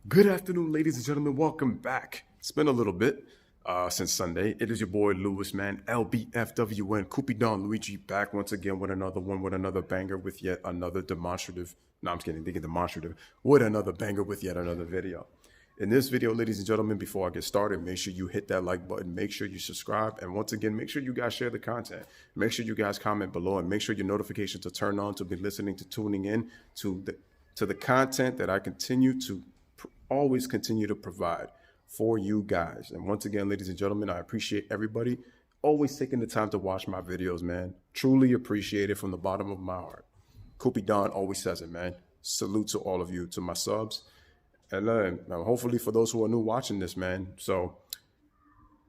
Good afternoon, ladies and gentlemen. Welcome back. It's been a little bit since Sunday. It is your boy Lewis, man. LBFWN, Koopy Don Luigi, back once again with another one, with another banger, with yet another demonstrative. No, I'm just kidding. Thinking demonstrative. With another banger, with yet another video. In this video, ladies and gentlemen, before I get started, make sure you hit that like button. Make sure you subscribe. And once again, make sure you guys share the content. Make sure you guys comment below and make sure your notifications are turned on to be listening, to tuning in to the content that I continue to always continue to provide for you guys. And once again, ladies and gentlemen, I appreciate everybody always taking the time to watch my videos, man. Truly appreciate it from the bottom of my heart. Koopy Don always says it, man. Salute to all of you, to my subs. And hopefully for those who are new watching this, man. So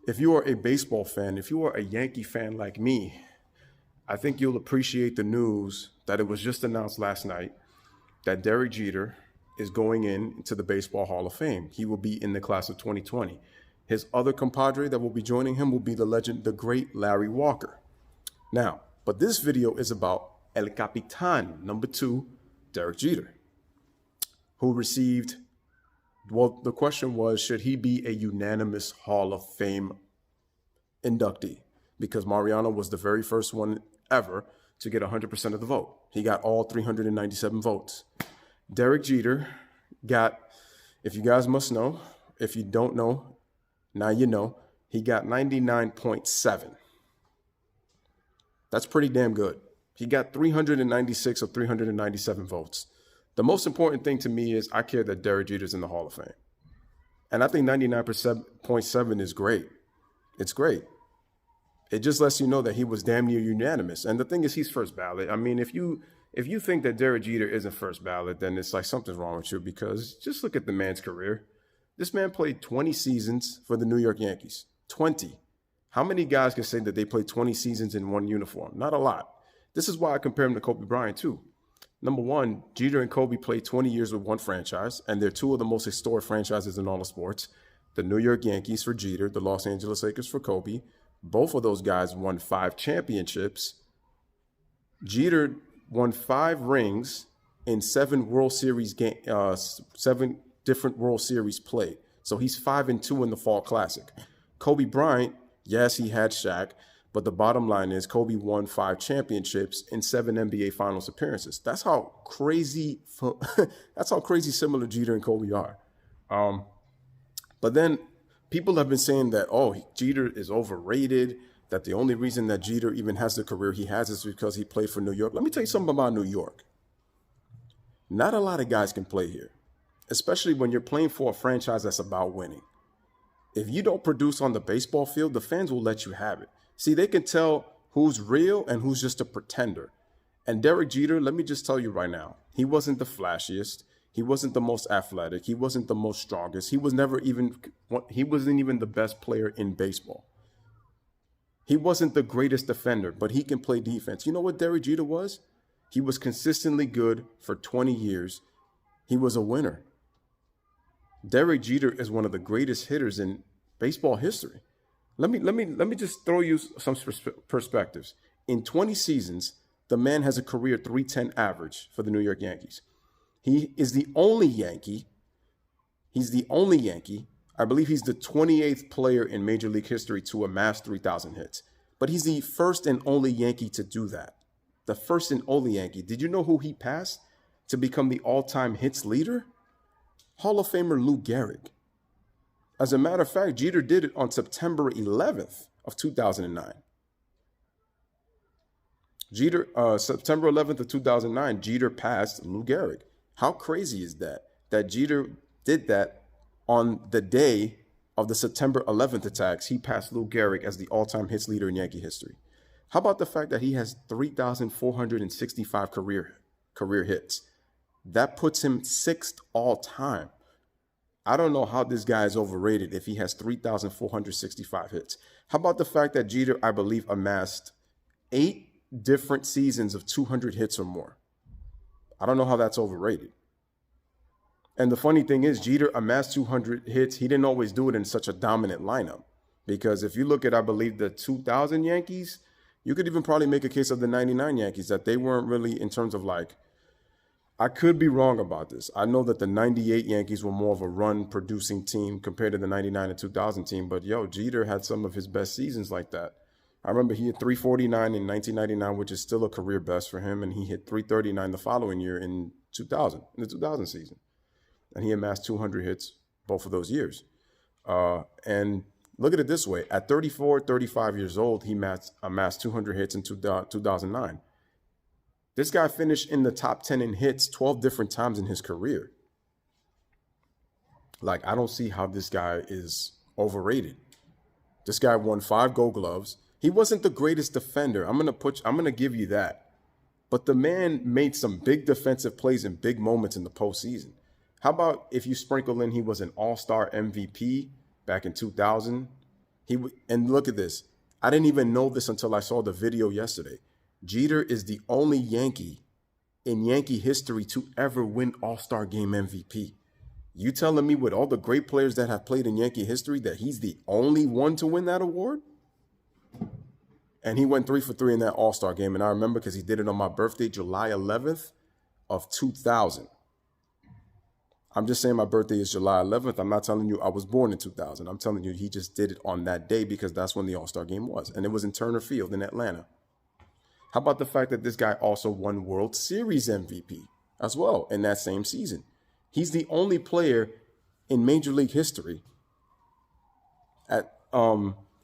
if you are a baseball fan, if you are a Yankee fan like me, I think you'll appreciate the news that it was just announced last night that Derek Jeter is going into the Baseball Hall of Fame. He will be in the class of 2020. His other compadre that will be joining him will be the legend, the great Larry Walker. Now, but this video is about El Capitan, number 2, Derek Jeter, who received, well, the question was, should he be a unanimous Hall of Fame inductee? Because Mariano was the very first one ever to get 100% of the vote. He got all 397 votes. Derek Jeter got, if you guys must know, if you don't know, now you know, he got 99.7. That's pretty damn good. He got 396 of 397 votes. The most important thing to me is I care that Derek Jeter's in the Hall of Fame. And I think 99.7 is great. It's great. It just lets you know that he was damn near unanimous. And the thing is, he's first ballot. I mean, if you think that Derek Jeter isn't first ballot, then it's like something's wrong with you, because just look at the man's career. This man played 20 seasons for the New York Yankees. 20. How many guys can say that they played 20 seasons in one uniform? Not a lot. This is why I compare him to Kobe Bryant, too. Number one, Jeter and Kobe played 20 years with one franchise, and they're two of the most historic franchises in all of sports. The New York Yankees for Jeter, the Los Angeles Lakers for Kobe. Both of those guys won 5 championships. Jeter won 5 rings in 7 World Series 7 different World Series played. So he's 5-2 in the Fall Classic. Kobe Bryant, yes, he had Shaq, but the bottom line is Kobe won 5 championships in 7 NBA Finals appearances. That's how crazy. That's how crazy similar Jeter and Kobe are. But then people have been saying that, oh, Jeter is overrated, that the only reason that Jeter even has the career he has is because he played for New York. Let me tell you something about New York. Not a lot of guys can play here, especially when you're playing for a franchise that's about winning. If you don't produce on the baseball field, the fans will let you have it. See, they can tell who's real and who's just a pretender. And Derek Jeter, let me just tell you right now, he wasn't the flashiest. He wasn't the most athletic. He wasn't the most strongest. He wasn't even the best player in baseball. He wasn't the greatest defender, but he can play defense. You know what Derek Jeter was? He was consistently good for 20 years. He was a winner. Derek Jeter is one of the greatest hitters in baseball history. Let me just throw you some perspectives. In 20 seasons, the man has a career .310 average for the New York Yankees. He is the only Yankee. He's the only Yankee. I believe he's the 28th player in Major League history to amass 3,000 hits. But he's the first and only Yankee to do that. The first and only Yankee. Did you know who he passed to become the all-time hits leader? Hall of Famer Lou Gehrig. As a matter of fact, Jeter did it on September 11th of 2009. September 11th of 2009, Jeter passed Lou Gehrig. How crazy is that? That Jeter did that on the day of the September 11th attacks. He passed Lou Gehrig as the all-time hits leader in Yankee history. How about the fact that he has 3,465 career hits? That puts him 6th all-time. I don't know how this guy is overrated if he has 3,465 hits. How about the fact that Jeter, I believe, amassed 8 different seasons of 200 hits or more? I don't know how that's overrated. And the funny thing is, Jeter amassed 200 hits. He didn't always do it in such a dominant lineup. Because if you look at, I believe, the 2000 Yankees, you could even probably make a case of the 99 Yankees, that they weren't really, in terms of like I could be wrong about this. I know that the 98 Yankees were more of a run-producing team compared to the 99 and 2000 team, but yo, Jeter had some of his best seasons like that. I remember he hit 349 in 1999, which is still a career best for him, and he hit 339 the following year in 2000, in the 2000 season. And he amassed 200 hits both of those years. And look at it this way. At 34, 35 years old, he amassed 200 hits in 2009. This guy finished in the top 10 in hits 12 different times in his career. Like, I don't see how this guy is overrated. This guy won 5 Gold Gloves. He wasn't the greatest defender. I'm gonna give you that. But the man made some big defensive plays in big moments in the postseason. How about if you sprinkle in he was an all-star MVP back in 2000? And look at this. I didn't even know this until I saw the video yesterday. Jeter is the only Yankee in Yankee history to ever win All-Star Game MVP. You telling me with all the great players that have played in Yankee history that he's the only one to win that award? And he went 3 for 3 in that All-Star Game. And I remember because he did it on my birthday, July 11th of 2000. I'm just saying my birthday is July 11th. I'm not telling you I was born in 2000. I'm telling you he just did it on that day because that's when the All-Star Game was. And it was in Turner Field in Atlanta. How about the fact that this guy also won World Series MVP as well in that same season? He's the only player in Major League history that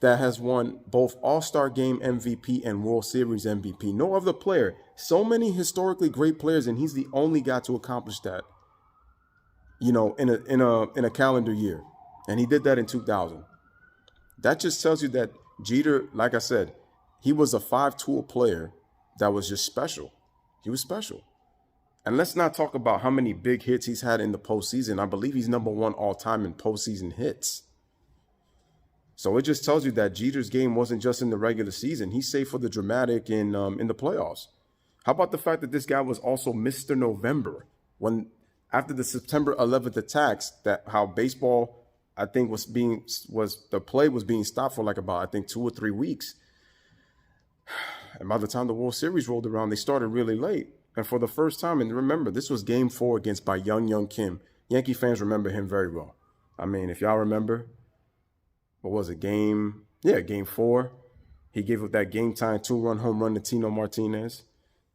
has won both All-Star Game MVP and World Series MVP. No other player. So many historically great players, and he's the only guy to accomplish that, you know, in a calendar year. And he did that in 2000. That just tells you that Jeter, like I said, he was a 5-tool player that was just special. He was special. And let's not talk about how many big hits he's had in the postseason. I believe he's number 1 all time in postseason hits. So it just tells you that Jeter's game wasn't just in the regular season. He saved for the dramatic in the playoffs. How about the fact that this guy was also Mr. November? When after the September 11th attacks, that how baseball, I think, the play was being stopped for like about, I think, 2 or 3 weeks. And by the time the World Series rolled around, they started really late. And for the first time, and remember, this was Game 4 against by Young Kim. Yankee fans remember him very well. I mean, if y'all remember, what was it, Game 4. He gave up that game-time 2-run home run to Tino Martinez.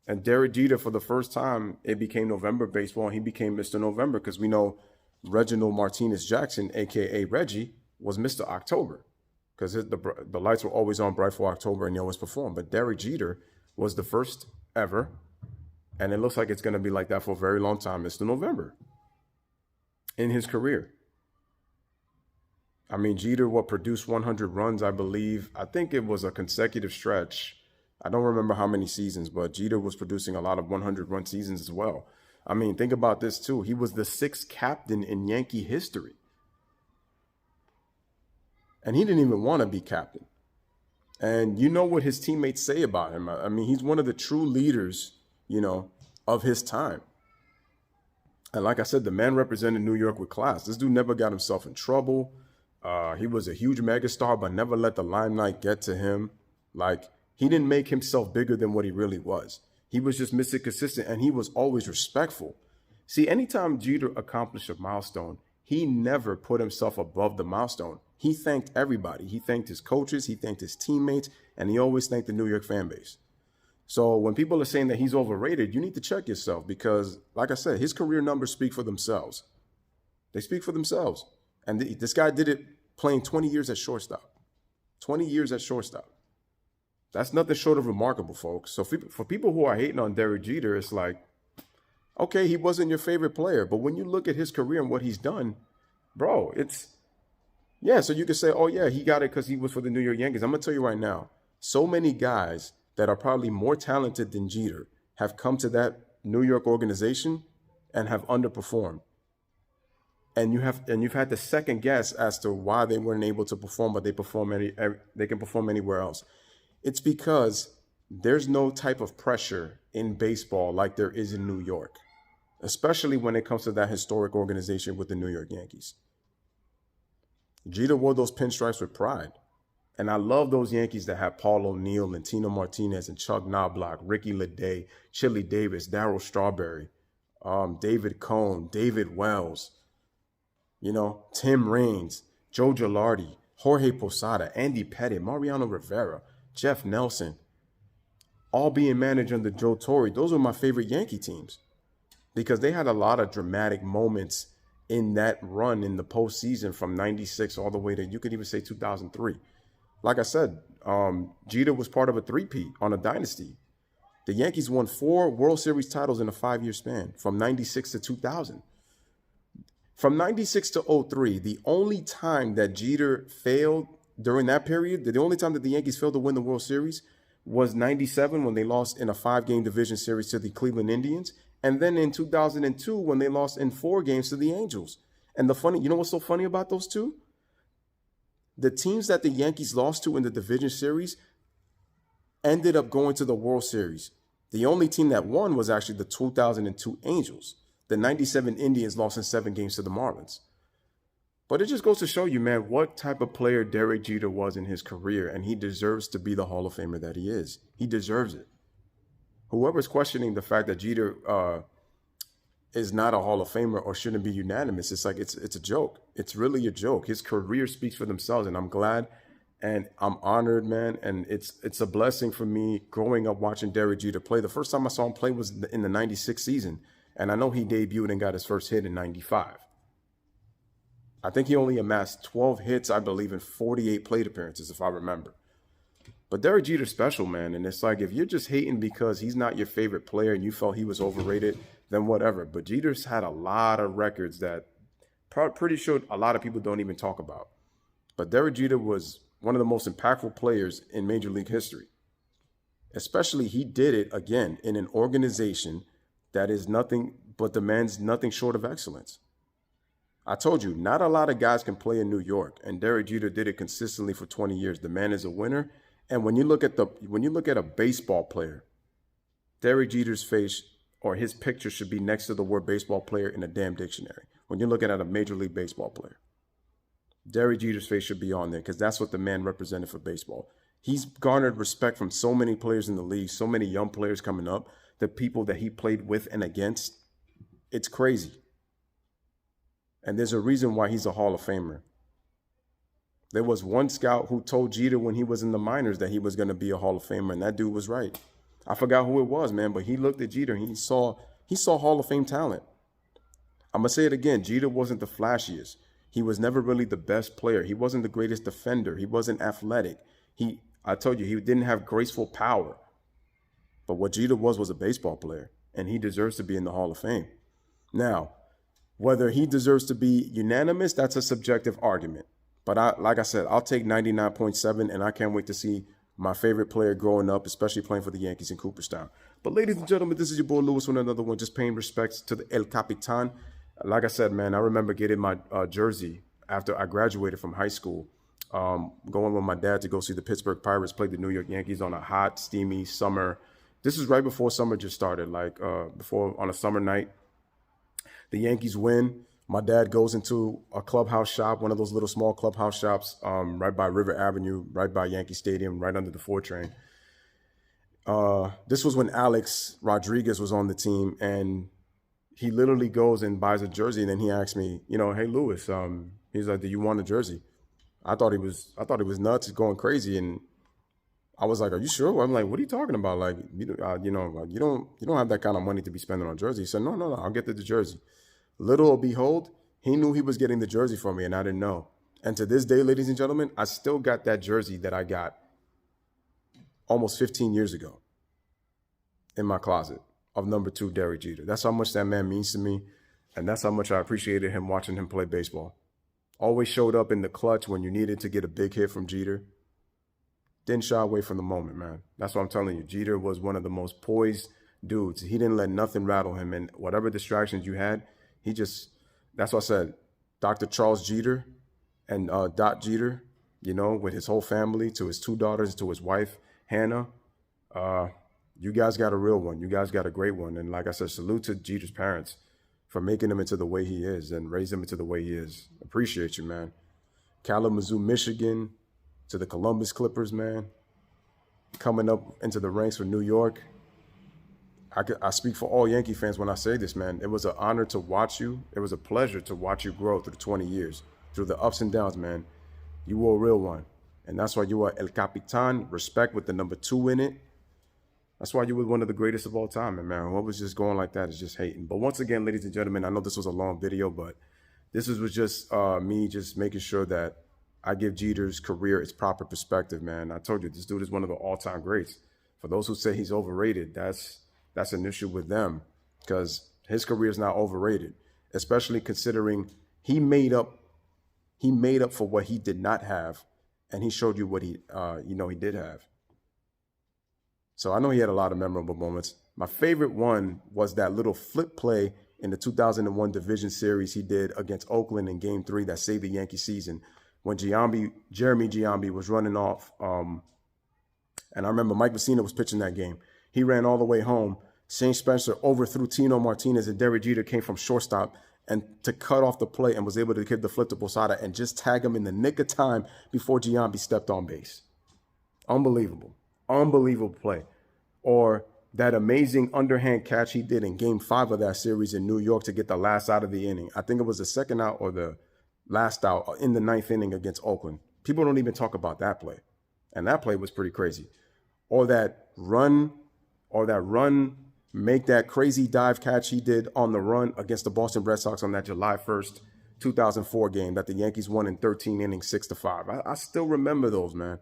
And Derek Jeter, for the first time, it became November baseball, and he became Mr. November because we know Reginald Martinez Jackson, a.k.a. Reggie, was Mr. October. Because the lights were always on bright for October and he always performed. But Derek Jeter was the first ever, and it looks like it's going to be like that for a very long time, Mr. November, in his career. I mean, Jeter produced 100 runs, I believe. I think it was a consecutive stretch. I don't remember how many seasons, but Jeter was producing a lot of 100-run seasons as well. I mean, think about this, too. He was the 6th captain in Yankee history. And he didn't even want to be captain. And you know what his teammates say about him. I mean, he's one of the true leaders, you know, of his time. And like I said, the man represented New York with class. This dude never got himself in trouble. He was a huge megastar, but never let the limelight get to him. Like, he didn't make himself bigger than what he really was. He was just Mr. Consistent, and he was always respectful. See, anytime Jeter accomplished a milestone, he never put himself above the milestone. He thanked everybody. He thanked his coaches, he thanked his teammates, and he always thanked the New York fan base. So when people are saying that he's overrated, you need to check yourself because, like I said, his career numbers speak for themselves. They speak for themselves. And this guy did it playing 20 years at shortstop. 20 years at shortstop. That's nothing short of remarkable, folks. So for people who are hating on Derek Jeter, it's like, okay, he wasn't your favorite player. But when you look at his career and what he's done, bro, yeah, so you could say, oh, yeah, he got it because he was for the New York Yankees. I'm going to tell you right now, so many guys that are probably more talented than Jeter have come to that New York organization and have underperformed. And you've had to second guess as to why they weren't able to perform, but they can perform anywhere else. It's because there's no type of pressure in baseball like there is in New York, especially when it comes to that historic organization with the New York Yankees. Jeter wore those pinstripes with pride. And I love those Yankees that have Paul O'Neill and Tino Martinez and Chuck Knobloch, Ricky Leday, Chili Davis, Darryl Strawberry, David Cone, David Wells, Tim Raines, Joe Girardi, Jorge Posada, Andy Pettitte, Mariano Rivera, Jeff Nelson, all being managed under Joe Torre. Those were my favorite Yankee teams because they had a lot of dramatic moments in that run in the postseason from 96 all the way to, you could even say 2003. Like I said, Jeter was part of a three-peat on a dynasty. The Yankees won 4 World Series titles in a 5-year span from 96 to 2000. From 96 to 03, the only time that Jeter failed during that period, the only time that the Yankees failed to win the World Series was 97 when they lost in a 5-game division series to the Cleveland Indians. And then in 2002 when they lost in 4 games to the Angels. And you know what's so funny about those two? The teams that the Yankees lost to in the division series ended up going to the World Series. The only team that won was actually the 2002 Angels. The 97 Indians lost in 7 games to the Marlins. But it just goes to show you, man, what type of player Derek Jeter was in his career, and he deserves to be the Hall of Famer that he is. He deserves it. Whoever's questioning the fact that Jeter is not a Hall of Famer or shouldn't be unanimous, it's like it's a joke. It's really a joke. His career speaks for themselves, and I'm glad and I'm honored, man. And it's a blessing for me growing up watching Derek Jeter play. The first time I saw him play was in the 96 season, and I know he debuted and got his first hit in 95. I think he only amassed 12 hits, I believe, in 48 plate appearances, if I remember. But Derek Jeter's special, man. And it's like, if you're just hating because he's not your favorite player and you felt he was overrated, then whatever. But Jeter's had a lot of records that pretty sure a lot of people don't even talk about. But Derek Jeter was one of the most impactful players in Major League history. Especially, he did it, again, in an organization that is nothing but demands nothing short of excellence. I told you, not a lot of guys can play in New York, and Derek Jeter did it consistently for 20 years. The man is a winner. And when you look at a baseball player, Derek Jeter's face or his picture should be next to the word baseball player in a damn dictionary. When you're looking at a Major League Baseball player, Derek Jeter's face should be on there because that's what the man represented for baseball. He's garnered respect from so many players in the league, so many young players coming up, the people that he played with and against. It's crazy. And there's a reason why he's a Hall of Famer. There was one scout who told Jeter when he was in the minors that he was going to be a Hall of Famer, and that dude was right. I forgot who it was, man, but he looked at Jeter and he saw Hall of Fame talent. I'm going to say it again. Jeter wasn't the flashiest. He was never really the best player. He wasn't the greatest defender. He wasn't athletic. I told you, he didn't have graceful power. But what Jeter was a baseball player, and he deserves to be in the Hall of Fame. Now, whether he deserves to be unanimous, that's a subjective argument. But like I said, I'll take 99.7, and I can't wait to see my favorite player growing up, especially playing for the Yankees in Cooperstown. But ladies and gentlemen, this is your boy Lewis with another one, just paying respects to the El Capitan. Like I said, man, I remember getting my jersey after I graduated from high school, going with my dad to go see the Pittsburgh Pirates play the New York Yankees on a hot, steamy summer. This is right before summer just started, before on a summer night. The Yankees win. My dad goes into a clubhouse shop, one of those little small clubhouse shops right by River Avenue, right by Yankee Stadium, right under the 4 train. This was when Alex Rodriguez was on the team, and he literally goes and buys a jersey, and then he asks me, hey, Lewis, he's like, do you want a jersey? I thought he was nuts, going crazy, and I was like, are you sure? I'm like, what are you talking about? Like, you don't have that kind of money to be spending on jersey. He said, no, I'll get the jersey. Little or behold, he knew he was getting the jersey for me, and I didn't know. And to this day, ladies and gentlemen, I still got that jersey that I got almost 15 years ago in my closet of number 2, Derek Jeter. That's how much that man means to me, and that's how much I appreciated him watching him play baseball. Always showed up in the clutch when you needed to get a big hit from Jeter. Didn't shy away from the moment, man. That's what I'm telling you. Jeter was one of the most poised dudes. He didn't let nothing rattle him, and whatever distractions you had, that's what I said, Dr. Charles Jeter and Dot Jeter, with his whole family, to his 2 daughters, to his wife, Hannah. You guys got a real one. You guys got a great one. And like I said, salute to Jeter's parents for making him into the way he is and raising him into the way he is. Appreciate you, man. Kalamazoo, Michigan, to the Columbus Clippers, man. Coming up into the ranks for New York. I speak for all Yankee fans when I say this, man. It was an honor to watch you. It was a pleasure to watch you grow through 20 years, through the ups and downs, man. You were a real one. And that's why you are El Capitan, respect with the number 2 in it. That's why you were one of the greatest of all time, and man. What was just going like that is just hating. But once again, ladies and gentlemen, I know this was a long video, but this was just me just making sure that I give Jeter's career its proper perspective, man. I told you, this dude is one of the all-time greats. For those who say he's overrated, that's an issue with them, because his career is not overrated, especially considering he made up for what he did not have, and he showed you what he did have. So I know he had a lot of memorable moments. My favorite one was that little flip play in the 2001 Division Series he did against Oakland in Game 3 that saved the Yankee season, when Jeremy Giambi was running off. And I remember Mike Mussina was pitching that game. He ran all the way home. Shane Spencer overthrew Tino Martinez, and Derek Jeter came from shortstop and to cut off the play and was able to give the flip to Posada and just tag him in the nick of time before Giambi stepped on base. Unbelievable. Unbelievable play. Or that amazing underhand catch he did in Game 5 of that series in New York to get the last out of the inning. I think it was the second out or the last out in the 9th inning against Oakland. People don't even talk about that play. And that play was pretty crazy. Or that run, make that crazy dive catch he did on the run against the Boston Red Sox on that July 1st, 2004 game that the Yankees won in 13 innings, 6-5. I still remember those, man.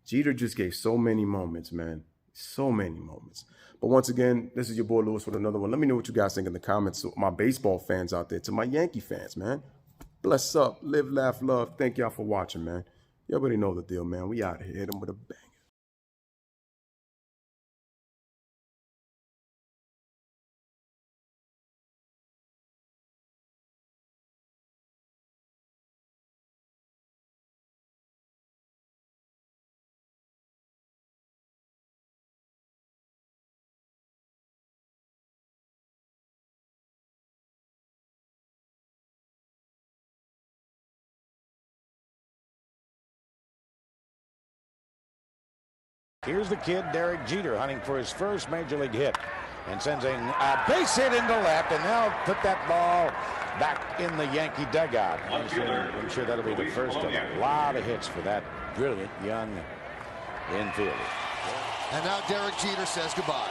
Jeter just gave so many moments, man. So many moments. But once again, this is your boy Lewis with another one. Let me know what you guys think in the comments. To my baseball fans out there, to my Yankee fans, man. Bless up, live, laugh, love. Thank y'all for watching, man. You already know the deal, man. We out here. Hit them with a bang. Here's the kid, Derek Jeter, hunting for his first major league hit, and sends a base hit into left, and now put that ball back in the Yankee dugout. I'm sure that'll be the first of a lot of hits for that brilliant young infielder. And now Derek Jeter says goodbye.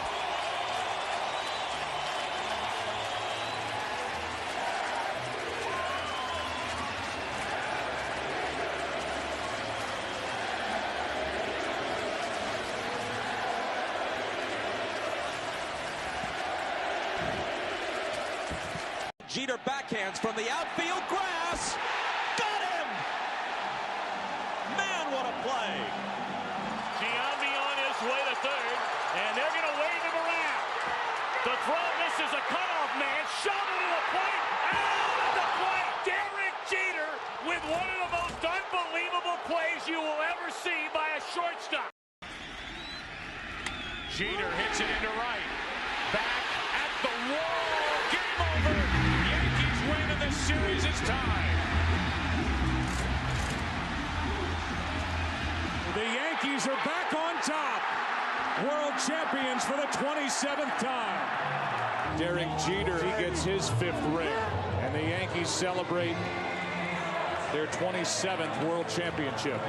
Jeter backhands from the outfield grass. Got him! Man, what a play. Giambi on his way to third, and they're going to wave him around. The throw misses a cutoff man. Shot into the plate. Out of the plate. Derek Jeter with one of the most unbelievable plays you will ever see by a shortstop. Jeter hits it into right. Back at the wall. Game over. This series is tied. The Yankees are back on top. World champions for the 27th time. Derek Jeter, he gets his 5th ring. And the Yankees celebrate their 27th world championship.